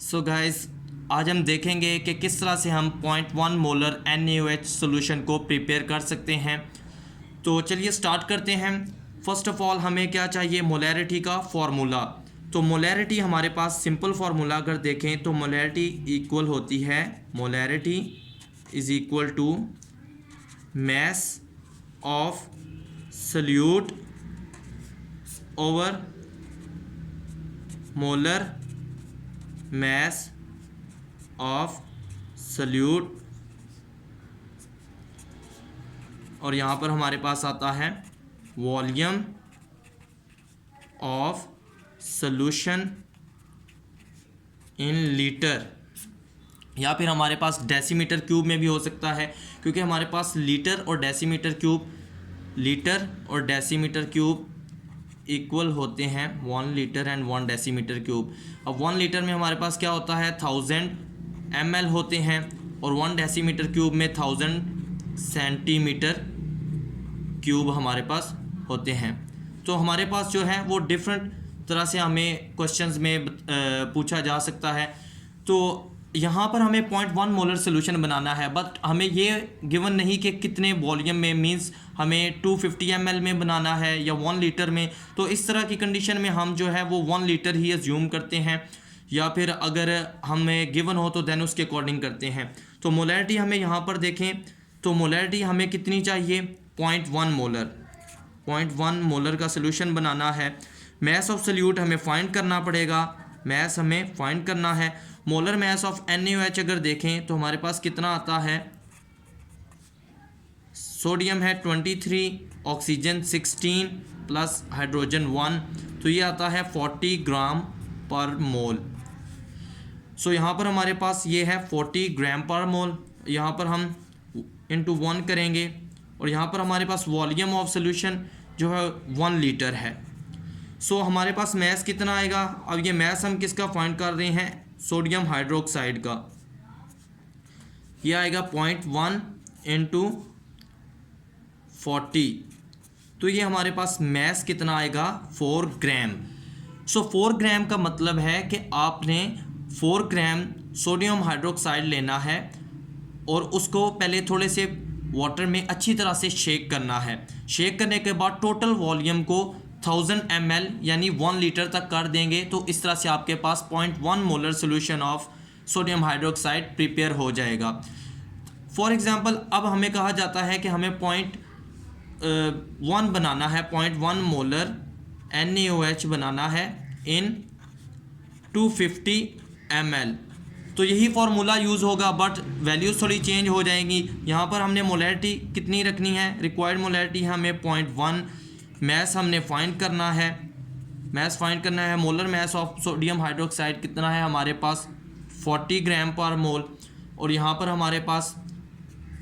So guys, आज हम देखेंगे कि किस तरह से हम 0.1 मोलर NaOH सॉल्यूशन को प्रिपेयर कर सकते हैं। तो चलिए स्टार्ट करते हैं। फर्स्ट ऑफ ऑल हमें क्या चाहिए, मोलैरिटी का फार्मूला। तो मोलैरिटी हमारे पास सिंपल फार्मूला अगर देखें तो मोलैरिटी इक्वल होती है, molarity is equal to mass of solute over molar mass of solute, और यहाँ पर हमारे पास आता है volume of solution in litre, या फिर हमारे पास डेसीमीटर क्यूब में भी हो सकता है, क्योंकि हमारे पास लीटर और डेसीमीटर क्यूब इक्वल होते हैं 1 लीटर एंड 1 डेसीमीटर क्यूब। अब 1 लीटर में हमारे पास क्या होता है 1000 ml होते हैं, और 1 डेसीमीटर क्यूब में 1000 सेंटीमीटर क्यूब हमारे पास होते हैं। तो हमारे पास जो है वो डिफरेंट तरह से हमें क्वेश्चंस में पूछा जा सकता है। तो यहाँ पर हमें 0.1 मोलर सोल्यूशन बनाना है, बट हमें ये गिवन नहीं कि कितने वॉल्यूम में, मींस हमें 250 ml में बनाना है या 1 लीटर में। तो इस तरह की कंडीशन में हम जो है वो 1 लीटर ही अज्यूम करते हैं, या फिर अगर हमें गिवन हो तो देन उसके अकॉर्डिंग करते हैं। तो मोलैरिटी हमें यहाँ पर देखें तो मोलैरिटी हमें कितनी चाहिए, 0.1 मोलर का सोल्यूशन बनाना है। मैस ऑफ सल्यूट हमें फाइंड करना पड़ेगा, मैस हमें फाइंड करना है। मोलर मैस ऑफ NaOH अगर देखें तो हमारे पास कितना आता है, सोडियम है 23, ऑक्सीजन 16 प्लस हाइड्रोजन 1, तो ये आता है 40 ग्राम पर मोल। सो यहाँ पर हमारे पास ये है 40 ग्राम पर मोल, यहाँ पर हम इंटू 1 करेंगे, और यहाँ पर हमारे पास वॉल्यूम ऑफ सोल्यूशन जो है 1 लीटर है। सो हमारे पास मैस कितना आएगा, अब ये मैस हम किसका फाइंड कर रहे हैं, सोडियम हाइड्रोक्साइड का। ये आएगा 0.1 इंटू 40, तो ये हमारे पास मैस कितना आएगा 4 ग्राम। सो 4 ग्राम का मतलब है कि आपने 4 ग्राम सोडियम हाइड्रोक्साइड लेना है और उसको पहले थोड़े से वाटर में अच्छी तरह से शेक करना है। शेक करने के बाद टोटल वॉल्यूम को 1000 ml यानी 1 लीटर तक कर देंगे, तो इस तरह से आपके पास 0.1 molar solution of sodium hydroxide prepare हो जाएगा। फॉर एग्जांपल अब हमें कहा जाता है कि हमें 0.1 बनाना है, 0.1 मोलर NaOH बनाना है इन 250 ml। तो यही फार्मूला यूज़ होगा, बट वैल्यूज़ थोड़ी चेंज हो जाएंगी। यहाँ पर हमने मोलैरिटी कितनी रखनी है, रिक्वायर्ड मोलैरिटी हमें 0.1, मैस हमने फाइंड करना है, मैस फाइंड करना है। Molar mass of sodium hydroxide कितना है हमारे पास 40 ग्राम पर मोल, और यहाँ पर हमारे पास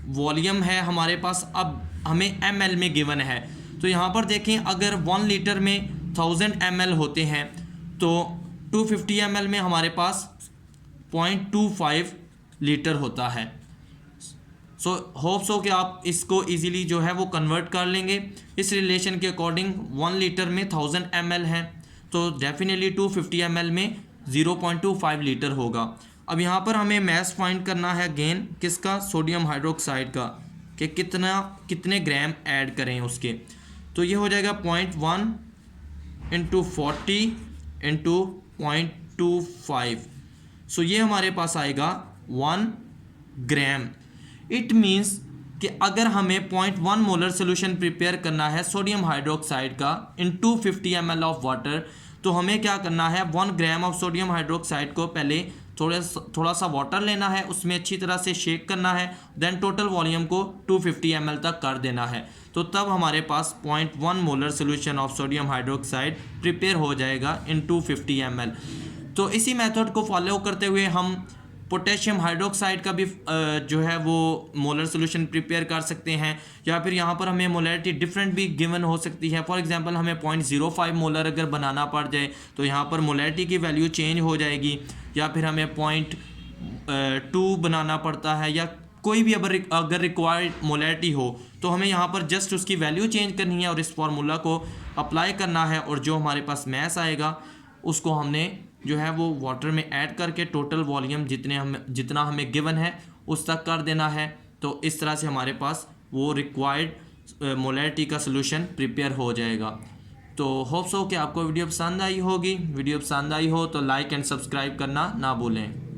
वॉल्यूम है हमारे पास, अब हमें ml में गिवन है। तो यहाँ पर देखें अगर 1 लीटर में 1000 ml होते हैं तो 250 ml में हमारे पास 0.25 लीटर होता है। सो होप सो कि आप इसको इजीली जो है वो कन्वर्ट कर लेंगे। इस रिलेशन के अकॉर्डिंग 1 लीटर में 1000 ml है, तो डेफिनेटली 250 ml में 0.25 लीटर होगा। अब यहाँ पर हमें मैस फाइंड करना है अगेन किसका, सोडियम हाइड्रोक्साइड का, कि कितने ग्राम ऐड करें उसके। तो ये हो जाएगा 0.1 इंटू 40 इंटू 0.25, सो ये हमारे पास आएगा 1 ग्राम। इट मीन्स कि अगर हमें 0.1 मोलर सोल्यूशन प्रिपेयर करना है सोडियम हाइड्रोक्साइड का इन 250 ml ऑफ वाटर, तो हमें क्या करना है 1 ग्राम ऑफ सोडियम हाइड्रोक्साइड को पहले थोड़ा सा वाटर लेना है, उसमें अच्छी तरह से शेक करना है, देन टोटल वॉल्यूम को 250 ml तक कर देना है। तो तब हमारे पास 0.1 molar solution of sodium hydroxide prepare हो जाएगा इन 250 ml। तो इसी मेथड को फॉलो करते हुए हम पोटेशियम हाइड्रोक्साइड का भी जो है वो मोलर सोल्यूशन प्रिपेयर कर सकते हैं, या फिर यहाँ पर हमें मोलैरिटी डिफरेंट भी गिवन हो सकती है। फॉर एग्जांपल हमें 0.05 मोलर अगर बनाना पड़ जाए तो यहाँ पर मोलैरिटी की वैल्यू चेंज हो जाएगी, या फिर हमें 0.2 बनाना पड़ता है, या कोई भी अगर रिक्वायर्ड मोलैरिटी हो तो हमें यहाँ पर जस्ट उसकी वैल्यू चेंज करनी है और इस फार्मूला को अप्लाई करना है, और जो हमारे पास मैस आएगा उसको हमने जो है वो वाटर में ऐड करके टोटल वॉल्यूम जितना हमें गिवन है उस तक कर देना है। तो इस तरह से हमारे पास वो रिक्वायर्ड मोलैरिटी का सलूशन प्रिपेयर हो जाएगा। तो होप्स हो कि आपको वीडियो पसंद आई होगी। वीडियो पसंद आई हो तो लाइक एंड सब्सक्राइब करना ना भूलें।